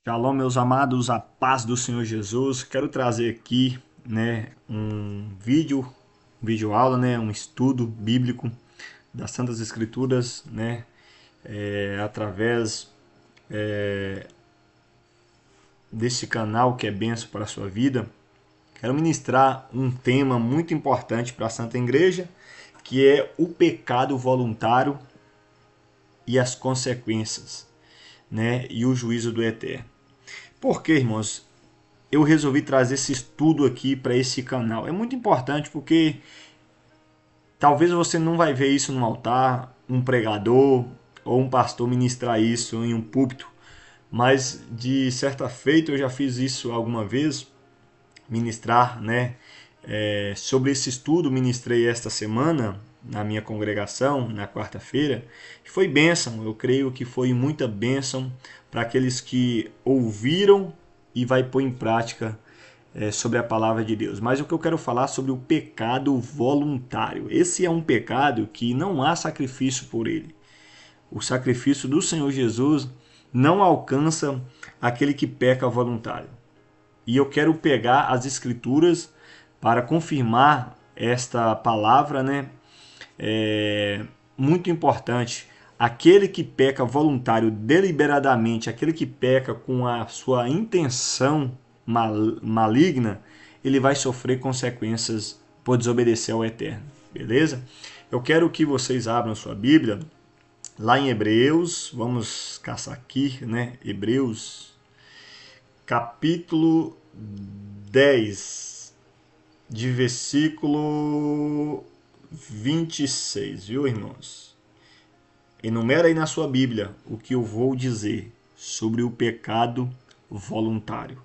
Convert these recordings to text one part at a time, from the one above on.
Shalom, meus amados, a paz do Senhor Jesus. Quero trazer aqui, vídeo aula, um estudo bíblico das Santas Escrituras, através desse canal que é benção para a sua vida. Quero ministrar um tema muito importante para a Santa Igreja, que é o pecado voluntário e as consequências, e o juízo do Eterno. Por que, irmãos, eu resolvi trazer esse estudo aqui para esse canal? É muito importante porque talvez você não vai ver isso no altar, um pregador ou um pastor ministrar isso em um púlpito, mas de certa feita eu já fiz isso alguma vez, ministrar, sobre esse estudo. Ministrei esta semana na minha congregação, na quarta-feira, que foi bênção. Eu creio que foi muita bênção para aqueles que ouviram e vai pôr em prática sobre a palavra de Deus. Mas o que eu quero falar sobre o pecado voluntário. Esse é um pecado que não há sacrifício por ele. O sacrifício do Senhor Jesus não alcança aquele que peca voluntário. E eu quero pegar as escrituras para confirmar esta palavra, muito importante. Aquele que peca voluntário deliberadamente, aquele que peca com a sua intenção maligna, ele vai sofrer consequências por desobedecer ao Eterno. Beleza? Eu quero que vocês abram sua Bíblia lá em Hebreus. Vamos caçar aqui, Hebreus, capítulo 10, de versículo 26, viu, irmãos? Enumera aí na sua Bíblia o que eu vou dizer sobre o pecado voluntário.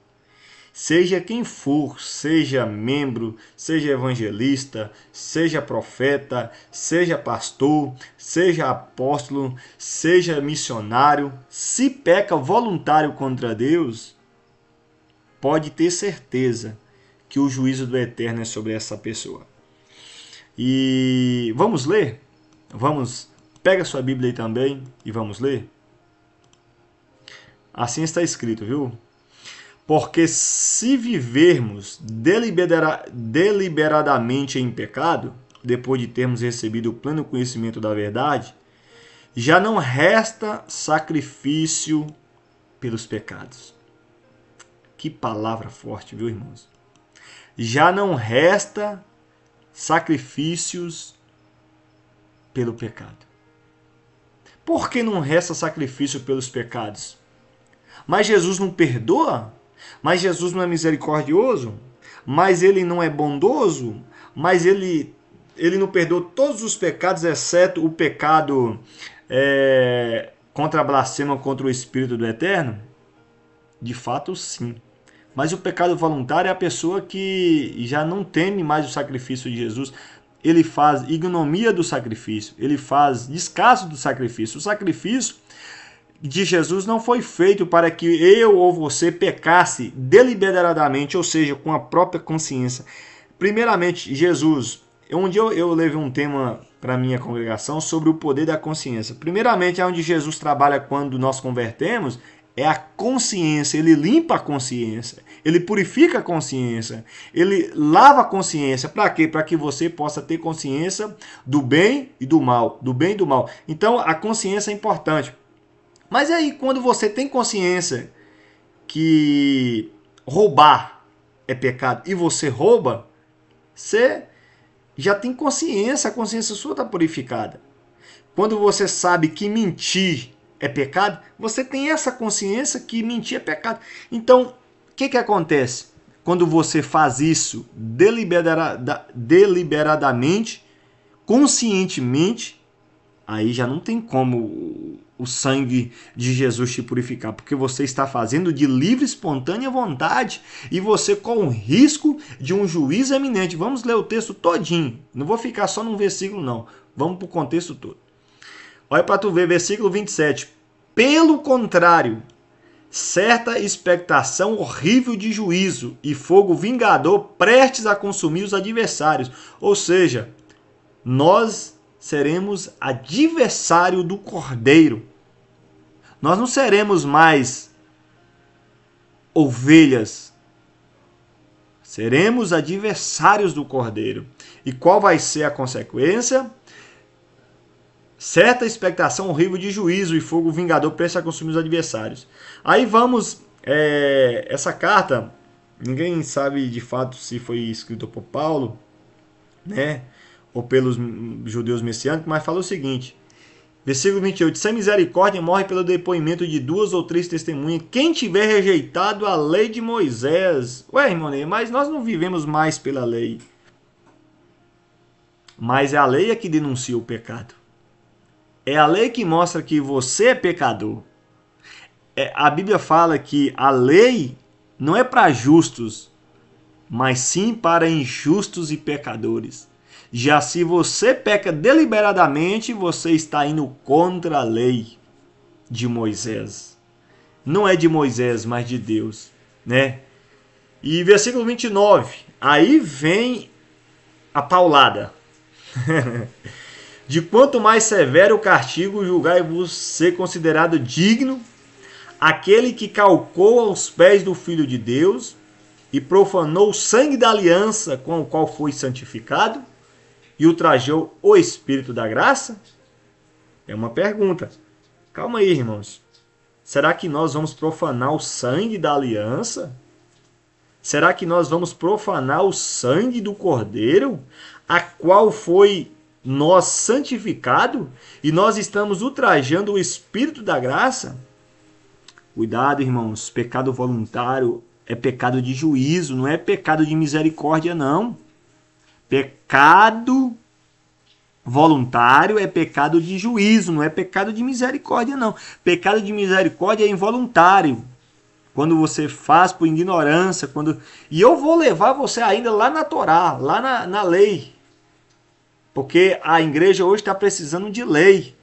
Seja quem for, seja membro, seja evangelista, seja profeta, seja pastor, seja apóstolo, seja missionário, se peca voluntário contra Deus, pode ter certeza que o juízo do Eterno é sobre essa pessoa. E vamos ler? Pega sua Bíblia aí também e vamos ler? Assim está escrito, viu? Porque se vivermos deliberadamente em pecado, depois de termos recebido o pleno conhecimento da verdade, já não resta sacrifício pelos pecados. Que palavra forte, viu, irmãos? Já não resta sacrifícios pelo pecado. Por que não resta sacrifício pelos pecados? Mas Jesus não perdoa? Mas Jesus não é misericordioso? Mas ele não é bondoso? Mas ele não perdoa todos os pecados, exceto o pecado contra a blasfêmia contra o Espírito do Eterno? De fato, sim. Mas o pecado voluntário é a pessoa que já não teme mais o sacrifício de Jesus. Ele faz ignomia do sacrifício, ele faz descaso do sacrifício. O sacrifício de Jesus não foi feito para que eu ou você pecasse deliberadamente, ou seja, com a própria consciência. Primeiramente, Jesus, onde eu levei um tema para a minha congregação sobre o poder da consciência. Primeiramente, é onde Jesus trabalha quando nós convertemos, é a consciência. Ele limpa a consciência, ele purifica a consciência, ele lava a consciência. Para quê? Para que você possa ter consciência do bem e do mal, do bem e do mal. Então, a consciência é importante. Mas aí, quando você tem consciência que roubar é pecado e você rouba, você já tem consciência, a consciência sua está purificada. Quando você sabe que mentir é pecado, você tem essa consciência que mentir é pecado. Então, o que acontece? Quando você faz isso deliberadamente, conscientemente, aí já não tem como o sangue de Jesus te purificar, porque você está fazendo de livre, espontânea vontade e você com o risco de um juízo eminente. Vamos ler o texto todinho, não vou ficar só num versículo não, vamos para o contexto todo. Olha para tu ver, versículo 27. Pelo contrário, certa expectação horrível de juízo e fogo vingador prestes a consumir os adversários. Ou seja, nós seremos adversário do Cordeiro. Nós não seremos mais ovelhas. Seremos adversários do Cordeiro. E qual vai ser a consequência? Certa expectação horrível de juízo e fogo vingador prestes a consumir os adversários. Aí vamos, essa carta, ninguém sabe de fato se foi escrita por Paulo, né, ou pelos judeus messiânicos, mas fala o seguinte, versículo 28, sem misericórdia morre pelo depoimento de 2 ou 3 testemunhas, quem tiver rejeitado a lei de Moisés. Ué, irmão, mas nós não vivemos mais pela lei, mas é a lei que denuncia o pecado. É a lei que mostra que você é pecador. A Bíblia fala que a lei não é para justos, mas sim para injustos e pecadores. Já se você peca deliberadamente, você está indo contra a lei de Moisés. Não é de Moisés, mas de Deus, né? E versículo 29, aí vem a paulada. De quanto mais severo o castigo, julgai-vos ser considerado digno aquele que calcou aos pés do Filho de Deus e profanou o sangue da aliança com o qual foi santificado e ultrajou o Espírito da graça? É uma pergunta. Calma aí, irmãos. Será que nós vamos profanar o sangue da aliança? Será que nós vamos profanar o sangue do Cordeiro, a qual foi nós santificado, e nós estamos ultrajando o Espírito da graça? Cuidado, irmãos, pecado voluntário é pecado de juízo, não é pecado de misericórdia, não. Pecado voluntário é pecado de juízo, não é pecado de misericórdia, não. Pecado de misericórdia é involuntário. Quando você faz por ignorância, e eu vou levar você ainda lá na Torá, lá na lei. Porque a igreja hoje está precisando de lei.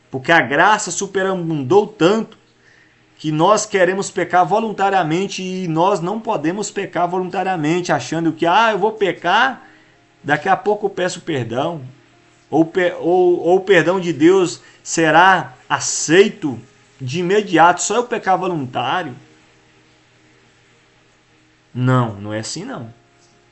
Porque a graça superabundou tanto que nós queremos pecar voluntariamente e nós não podemos pecar voluntariamente, achando que eu vou pecar, daqui a pouco eu peço perdão. Ou o perdão de Deus será aceito de imediato, só eu pecar voluntário. Não é assim não.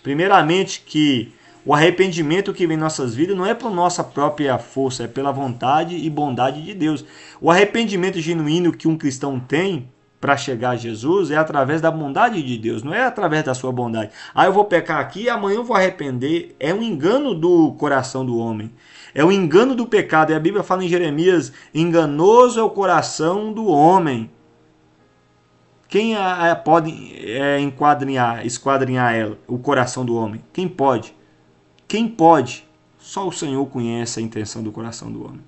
Primeiramente que o arrependimento que vem em nossas vidas não é por nossa própria força, é pela vontade e bondade de Deus. O arrependimento genuíno que um cristão tem para chegar a Jesus é através da bondade de Deus, não é através da sua bondade. Eu vou pecar aqui e amanhã eu vou arrepender. É um engano do coração do homem. É um engano do pecado. E a Bíblia fala em Jeremias, enganoso é o coração do homem. Quem pode esquadrinhar o coração do homem? Quem pode? Quem pode? Só o Senhor conhece a intenção do coração do homem.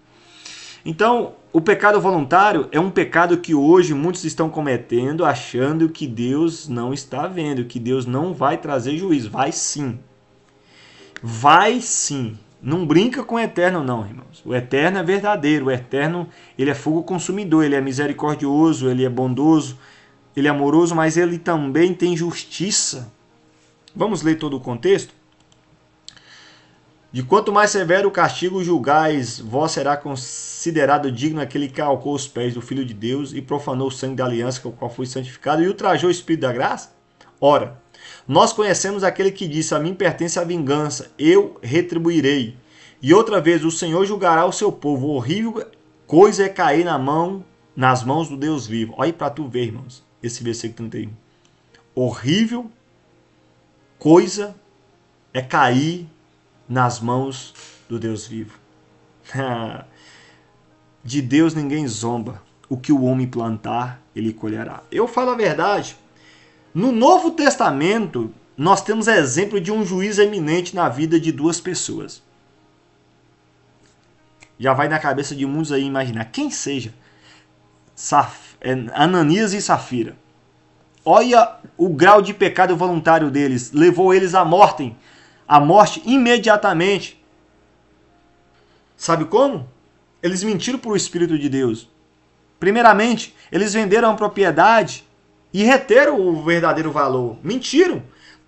Então, o pecado voluntário é um pecado que hoje muitos estão cometendo, achando que Deus não está vendo, que Deus não vai trazer juízo. Vai sim. Vai sim. Não brinca com o eterno não, irmãos. O eterno é verdadeiro. O eterno, ele é fogo consumidor, ele é misericordioso, ele é bondoso, ele é amoroso, mas ele também tem justiça. Vamos ler todo o contexto? De quanto mais severo o castigo julgais, vós será considerado digno aquele que calcou os pés do Filho de Deus e profanou o sangue da aliança com o qual foi santificado e ultrajou o Espírito da graça? Ora, nós conhecemos aquele que disse, a mim pertence a vingança, eu retribuirei. E outra vez o Senhor julgará o seu povo. Horrível coisa é cair nas mãos do Deus vivo. Olha aí para tu ver, irmãos, esse versículo 31. Horrível coisa é cair nas mãos do Deus vivo. De Deus ninguém zomba. O que o homem plantar, ele colherá. Eu falo a verdade. No Novo Testamento, nós temos exemplo de um juiz eminente na vida de duas pessoas. Já vai na cabeça de muitos aí imaginar quem seja. Ananias e Safira. Olha o grau de pecado voluntário deles. Levou eles à morte imediatamente. Sabe como? Eles mentiram para o Espírito de Deus. Primeiramente, eles venderam a propriedade e reteram o verdadeiro valor. Mentiram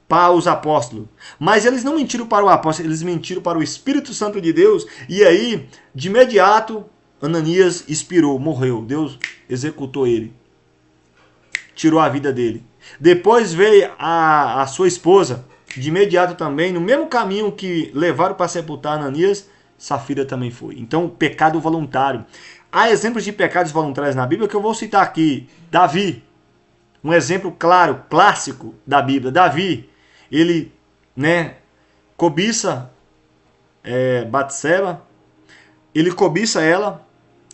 para os apóstolos. Mas eles não mentiram para o apóstolo, eles mentiram para o Espírito Santo de Deus. E aí, de imediato, Ananias expirou, morreu. Deus executou ele. tirou a vida dele. Depois veio a sua esposa, de imediato também, no mesmo caminho que levaram para sepultar Ananias, Safira também foi. Então, pecado voluntário. Há exemplos de pecados voluntários na Bíblia que eu vou citar aqui. Davi, um exemplo claro, clássico da Bíblia. Davi, ele, cobiça Batseba, ele cobiça ela,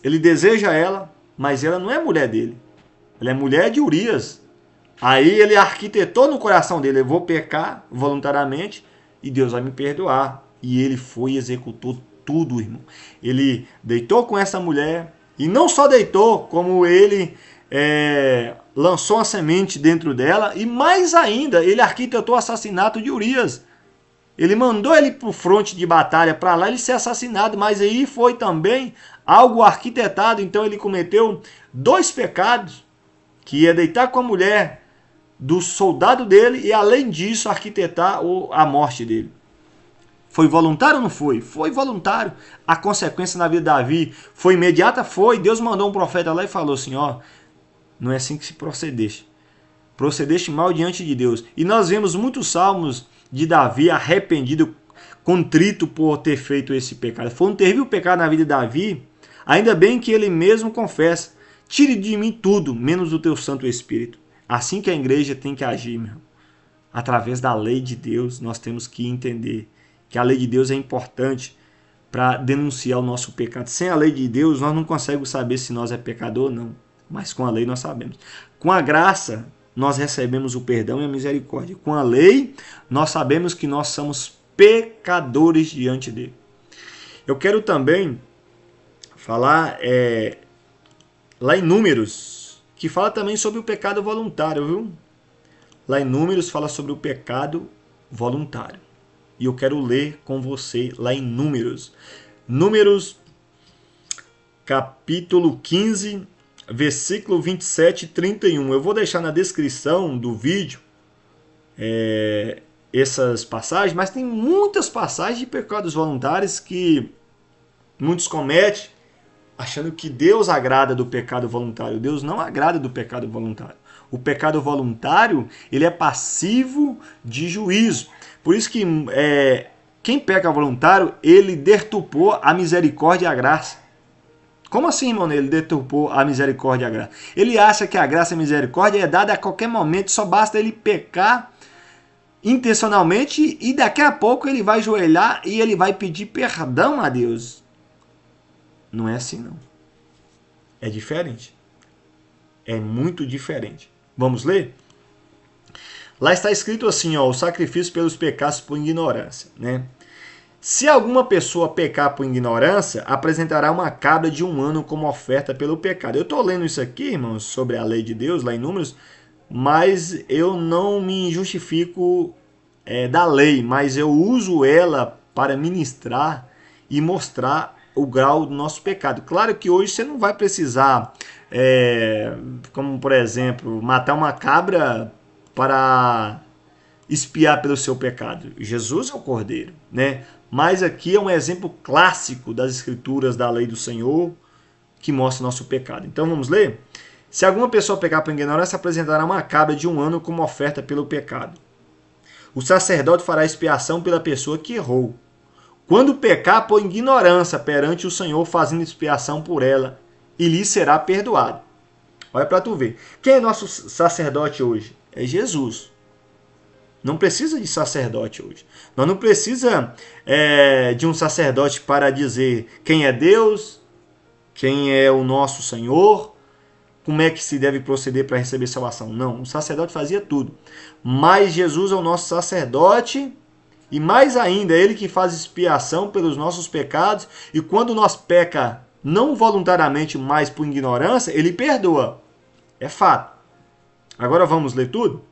ele deseja ela, mas ela não é mulher dele. Ela é mulher de Urias. Aí ele arquitetou no coração dele: eu vou pecar voluntariamente e Deus vai me perdoar. E ele foi e executou tudo, irmão. Ele deitou com essa mulher, e não só deitou, como ele lançou a semente dentro dela, e mais ainda, ele arquitetou o assassinato de Urias. Ele mandou ele para o fronte de batalha, para lá ele ser assassinado, mas aí foi também algo arquitetado. Então ele cometeu 2 pecados, que é deitar com a mulher do soldado dele e, além disso, arquitetar a morte dele. Foi voluntário ou não foi? Foi voluntário. A consequência na vida de Davi foi imediata? Foi. Deus mandou um profeta lá e falou assim: ó, não é assim que se procedeste. Procedeste mal diante de Deus. E nós vemos muitos salmos de Davi arrependido, contrito por ter feito esse pecado. Foi um terrível pecado na vida de Davi. Ainda bem que ele mesmo confessa: tire de mim tudo, menos o teu Santo Espírito. Assim que a igreja tem que agir, meu. Através da lei de Deus, nós temos que entender que a lei de Deus é importante para denunciar o nosso pecado. Sem a lei de Deus, nós não conseguimos saber se nós é pecador ou não. Mas com a lei nós sabemos. Com a graça, nós recebemos o perdão e a misericórdia. Com a lei, nós sabemos que nós somos pecadores diante dele. Eu quero também falar lá em Números, que fala também sobre o pecado voluntário, viu? Lá em Números fala sobre o pecado voluntário. E eu quero ler com você lá em Números. Números, capítulo 15, versículo 27 e 31. Eu vou deixar na descrição do vídeo essas passagens, mas tem muitas passagens de pecados voluntários que muitos cometem achando que Deus agrada do pecado voluntário. Deus não agrada do pecado voluntário. O pecado voluntário, ele é passivo de juízo. Por isso que quem peca voluntário, ele deturpou a misericórdia e a graça. Como assim, irmão? Ele deturpou a misericórdia e a graça? Ele acha que a graça e a misericórdia é dada a qualquer momento, só basta ele pecar intencionalmente e daqui a pouco ele vai ajoelhar e ele vai pedir perdão a Deus. Não é assim, não. É diferente. É muito diferente. Vamos ler? Lá está escrito assim, ó, o sacrifício pelos pecados por ignorância, né? Se alguma pessoa pecar por ignorância, apresentará uma cabra de 1 ano como oferta pelo pecado. Eu estou lendo isso aqui, irmãos, sobre a lei de Deus, lá em Números, mas eu não me justifico da lei, mas eu uso ela para ministrar e mostrar o grau do nosso pecado. Claro que hoje você não vai precisar, como por exemplo, matar uma cabra para expiar pelo seu pecado. Jesus é o Cordeiro, né? Mas aqui é um exemplo clássico das escrituras da lei do Senhor que mostra o nosso pecado. Então vamos ler? Se alguma pessoa pecar por ignorância, apresentará uma cabra de 1 ano como oferta pelo pecado. O sacerdote fará expiação pela pessoa que errou. Quando pecar por ignorância perante o Senhor, fazendo expiação por ela, e lhe será perdoado. Olha para tu ver. Quem é nosso sacerdote hoje? É Jesus. Não precisa de sacerdote hoje. Nós não precisamos de um sacerdote para dizer quem é Deus, quem é o nosso Senhor, como é que se deve proceder para receber salvação. Não, o sacerdote fazia tudo. Mas Jesus é o nosso sacerdote e mais ainda, é Ele que faz expiação pelos nossos pecados. E quando nós peca não voluntariamente, mas por ignorância, Ele perdoa. É fato. Agora vamos ler tudo?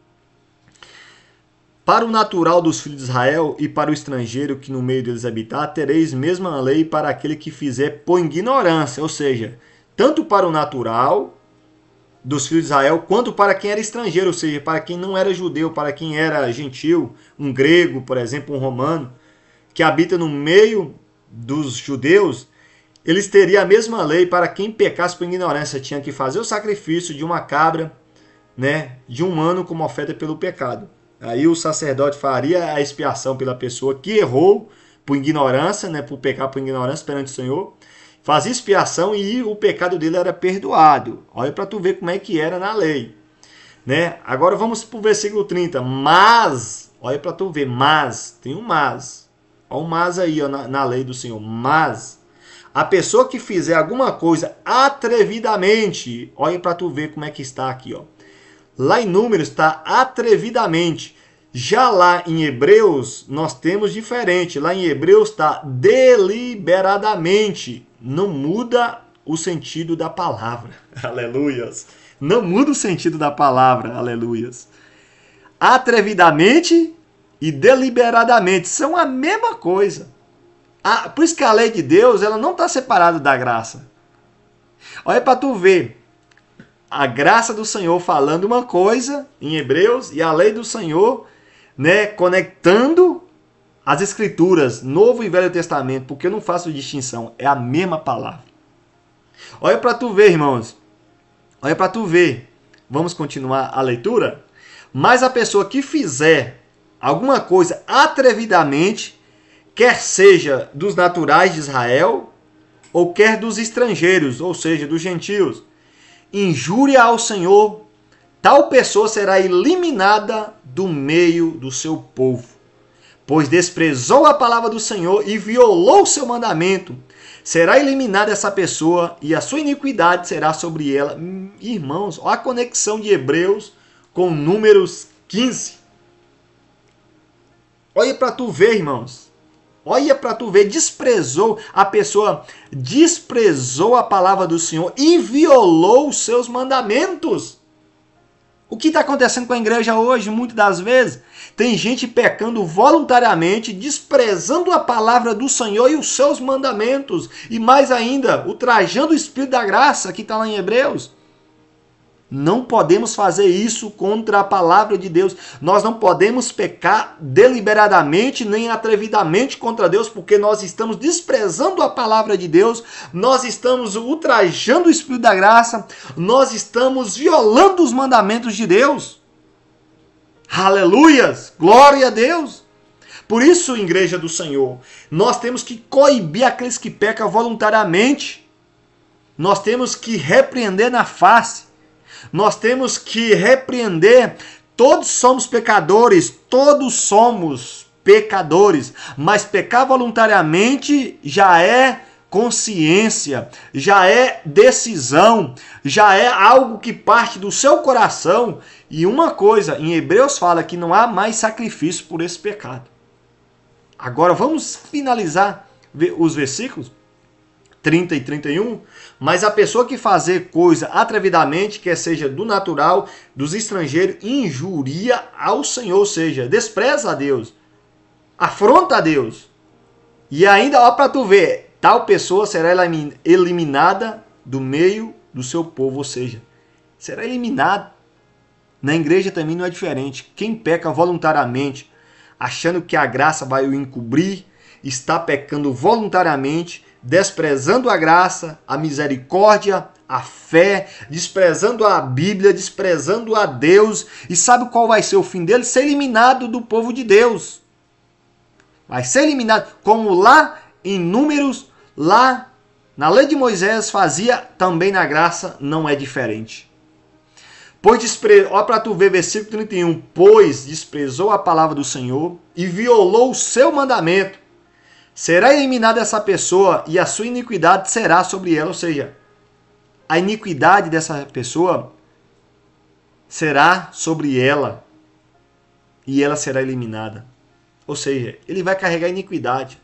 Para o natural dos filhos de Israel e para o estrangeiro que no meio deles habitar, tereis mesma lei para aquele que fizer por ignorância. Ou seja, tanto para o natural dos filhos de Israel, quanto para quem era estrangeiro, ou seja, para quem não era judeu, para quem era gentil, um grego, por exemplo, um romano, que habita no meio dos judeus, eles teriam a mesma lei para quem pecasse por ignorância. Tinha que fazer o sacrifício de uma cabra né, de um ano como oferta pelo pecado. Aí o sacerdote faria a expiação pela pessoa que errou por ignorância, né, por pecar por ignorância perante o Senhor, fazia expiação e o pecado dele era perdoado. Olha para tu ver como é que era na lei, né? Agora vamos para o versículo 30. Mas, olha para tu ver, mas, tem um mas. Olha o mas aí, ó, na lei do Senhor. Mas a pessoa que fizer alguma coisa atrevidamente, olha para tu ver como é que está aqui, ó. Lá em Números está atrevidamente. Já lá em Hebreus nós temos diferente. Lá em Hebreus está deliberadamente. Não muda o sentido da palavra. Aleluias. Não muda o sentido da palavra. Aleluias. Atrevidamente e deliberadamente são a mesma coisa. Por isso que a lei de Deus ela não está separada da graça. Olha para tu ver. A graça do Senhor falando uma coisa em Hebreus e a lei do Senhor, né, conectando as escrituras, Novo e Velho Testamento, porque eu não faço distinção, é a mesma palavra. Olha para tu ver, irmãos. Olha para tu ver. Vamos continuar a leitura? Mas a pessoa que fizer alguma coisa atrevidamente, quer seja dos naturais de Israel, ou quer dos estrangeiros, ou seja, dos gentios, injúria ao Senhor, tal pessoa será eliminada do meio do seu povo, pois desprezou a palavra do Senhor e violou o seu mandamento. Será eliminada essa pessoa e a sua iniquidade será sobre ela. Irmãos, olha a conexão de Hebreus com Números 15. Olha para tu ver, irmãos. Olha para tu ver, a pessoa desprezou a palavra do Senhor e violou os seus mandamentos. O que está acontecendo com a igreja hoje, muitas das vezes? Tem gente pecando voluntariamente, desprezando a palavra do Senhor e os seus mandamentos. E mais ainda, ultrajando o Espírito da graça, que está lá em Hebreus. Não podemos fazer isso contra a palavra de Deus. Nós não podemos pecar deliberadamente nem atrevidamente contra Deus, porque nós estamos desprezando a palavra de Deus, nós estamos ultrajando o Espírito da graça, nós estamos violando os mandamentos de Deus. Aleluias! Glória a Deus! Por isso, igreja do Senhor, nós temos que coibir aqueles que pecam voluntariamente. Nós temos que repreender na face. Nós temos que repreender. Todos somos pecadores, mas pecar voluntariamente já é consciência, já é decisão, já é algo que parte do seu coração. E uma coisa, em Hebreus fala que não há mais sacrifício por esse pecado. Agora vamos finalizar os versículos 30 e 31, mas a pessoa que fazer coisa atrevidamente, quer seja do natural, dos estrangeiros, injuria ao Senhor, ou seja, despreza a Deus, afronta a Deus. E ainda, ó, para tu ver, tal pessoa será eliminada do meio do seu povo, ou seja, será eliminada. Na igreja também não é diferente. Quem peca voluntariamente, achando que a graça vai o encobrir, está pecando voluntariamente, desprezando a graça, a misericórdia, a fé, desprezando a Bíblia, desprezando a Deus. E sabe qual vai ser o fim dele? Ser eliminado do povo de Deus. Vai ser eliminado, como lá em Números, lá na lei de Moisés fazia, também na graça não é diferente. Olha para tu ver versículo 31. Pois desprezou a palavra do Senhor e violou o seu mandamento. Será eliminada essa pessoa e a sua iniquidade será sobre ela. Ou seja, a iniquidade dessa pessoa será sobre ela e ela será eliminada. Ou seja, ele vai carregar a iniquidade.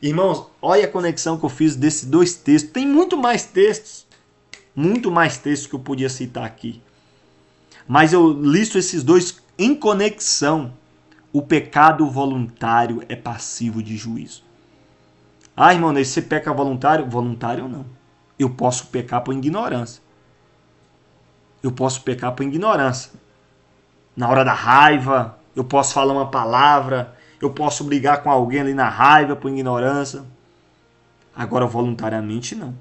Irmãos, olha a conexão que eu fiz desses dois textos. Tem muito mais textos que eu podia citar aqui. Mas eu listo esses dois em conexão. O pecado voluntário é passivo de juízo. Ah, irmão, se você peca voluntário? Voluntário não. Eu posso pecar por ignorância. Na hora da raiva, eu posso falar uma palavra, eu posso brigar com alguém ali na raiva por ignorância. Agora, voluntariamente, não.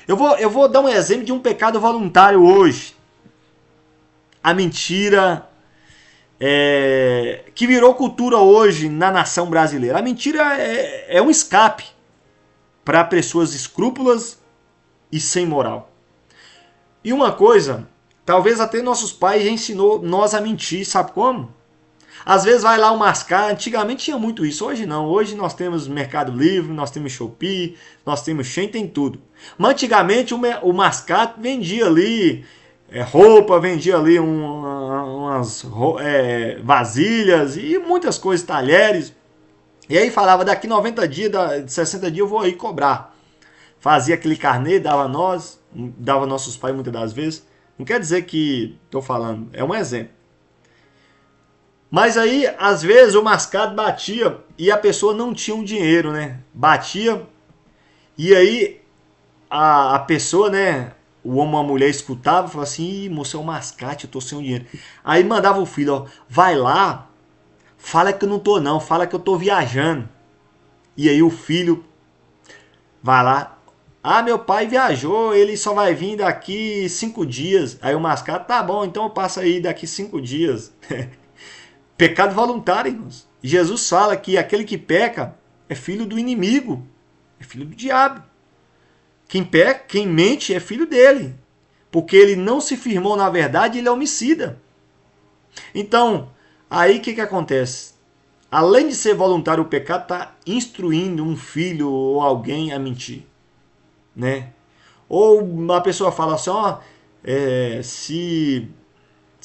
Eu vou dar um exemplo de um pecado voluntário hoje. a mentira que virou cultura hoje na nação brasileira. A mentira é um escape para pessoas escrúpulas e sem moral. E uma coisa, talvez até nossos pais já ensinou nós a mentir, sabe como? Às vezes vai lá o mascar, antigamente tinha muito isso, hoje não. Hoje nós temos Mercado Livre, nós temos Shopee, nós temos Shein, tem tudo. Mas antigamente o mascar vendia ali roupa, vendia ali umas vasilhas e muitas coisas, talheres. E aí falava, daqui 90 dias, 60 dias eu vou aí cobrar. Fazia aquele carnê, dava nós, dava nossos pais muitas das vezes. Não quer dizer que estou falando, é um exemplo. Mas aí, às vezes, o mascado batia e a pessoa não tinha um dinheiro, né? Batia e aí a pessoa, né? O homem ou a mulher escutava e falava assim: ih, moço, é um mascate, eu tô sem um dinheiro. Aí mandava o filho, ó, vai lá, fala que eu não tô não, fala que eu tô viajando. E aí o filho vai lá, ah, meu pai viajou, ele só vai vir daqui 5 dias. Aí o mascate, tá bom, então eu passo aí daqui 5 dias. Pecado voluntário, irmãos. Jesus fala que aquele que peca é filho do inimigo, é filho do diabo. Quem peca, quem mente é filho dele, porque ele não se firmou na verdade, ele é homicida. Então, aí o que acontece? Além de ser voluntário, o pecado está instruindo um filho ou alguém a mentir, né? Ou uma pessoa fala assim, ó, se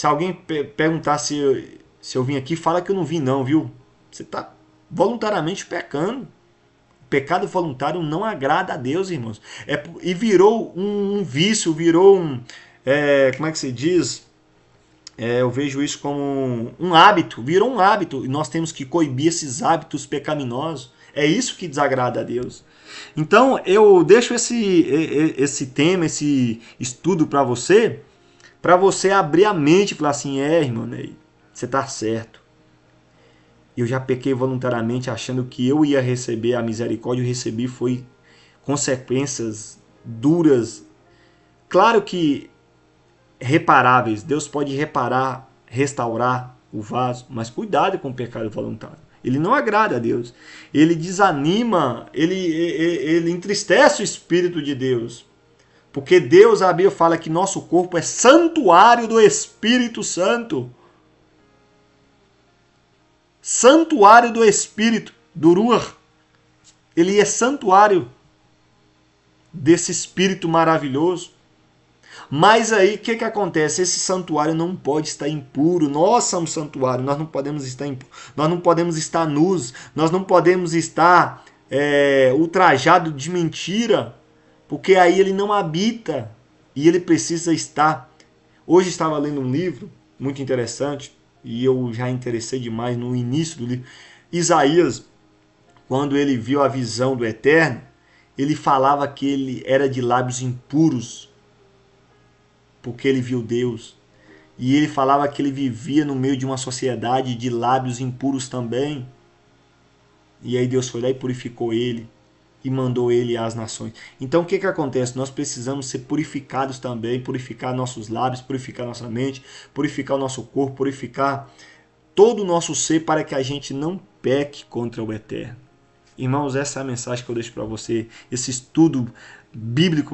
alguém perguntar se eu vim aqui, fala que eu não vim não, viu? Você está voluntariamente pecando. O pecado voluntário não agrada a Deus, irmãos. E virou um vício, virou como é que se diz? Eu vejo isso como um hábito, virou um hábito. E nós temos que coibir esses hábitos pecaminosos. É isso que desagrada a Deus. Então, eu deixo esse tema, esse estudo para você abrir a mente e falar assim, irmão, você está certo. Eu já pequei voluntariamente achando que eu ia receber a misericórdia, eu recebi foi consequências duras. Claro que reparáveis, Deus pode reparar, restaurar o vaso, mas cuidado com o pecado voluntário. Ele não agrada a Deus. Ele desanima, ele entristece o Espírito de Deus. Porque Deus, a Bíblia fala que nosso corpo é santuário do Espírito Santo. Santuário do Espírito, do Ruach. Ele é santuário desse Espírito maravilhoso. Mas aí, o que acontece? Esse santuário não pode estar impuro. Nós somos santuário, nós não podemos estar impuro. Nós não podemos estar nus. Nós não podemos estar ultrajado de mentira. Porque aí ele não habita. E ele precisa estar. Hoje estava lendo um livro muito interessante. E eu já interessei demais no início do livro. Isaías, quando ele viu a visão do Eterno, ele falava que ele era de lábios impuros, porque ele viu Deus. E ele falava que ele vivia no meio de uma sociedade de lábios impuros também. E aí Deus foi lá e purificou ele e mandou ele às nações. Então o que acontece? Nós precisamos ser purificados também, purificar nossos lábios, purificar nossa mente, purificar o nosso corpo, purificar todo o nosso ser para que a gente não peque contra o Eterno. Irmãos, essa é a mensagem que eu deixo para você, esse estudo bíblico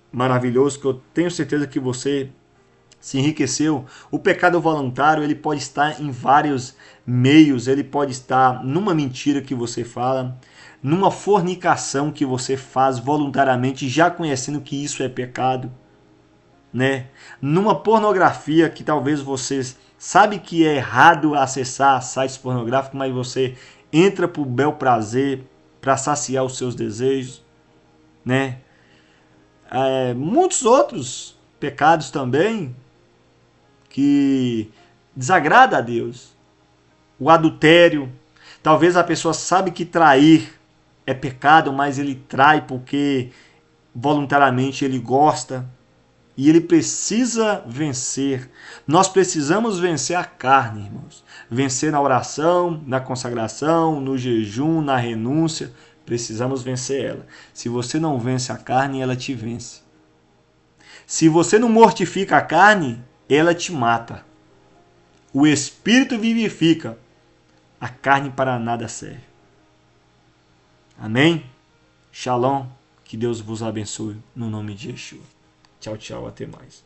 maravilhoso que eu tenho certeza que você se enriqueceu. O pecado voluntário, ele pode estar em vários meios, ele pode estar numa mentira que você fala, numa fornicação que você faz voluntariamente, já conhecendo que isso é pecado, né? Numa pornografia que talvez você sabe que é errado acessar sites pornográficos, mas você entra por bel prazer, para saciar os seus desejos, né? Muitos outros pecados também que desagrada a Deus. O adultério, talvez a pessoa sabe que trair é pecado, mas ele trai porque voluntariamente ele gosta e ele precisa vencer. Nós precisamos vencer a carne, irmãos. Vencer na oração, na consagração, no jejum, na renúncia. Precisamos vencer ela. Se você não vence a carne, ela te vence. Se você não mortifica a carne, ela te mata. O Espírito vivifica, a carne para nada serve. Amém? Shalom, que Deus vos abençoe no nome de Yeshua. Tchau, tchau, até mais.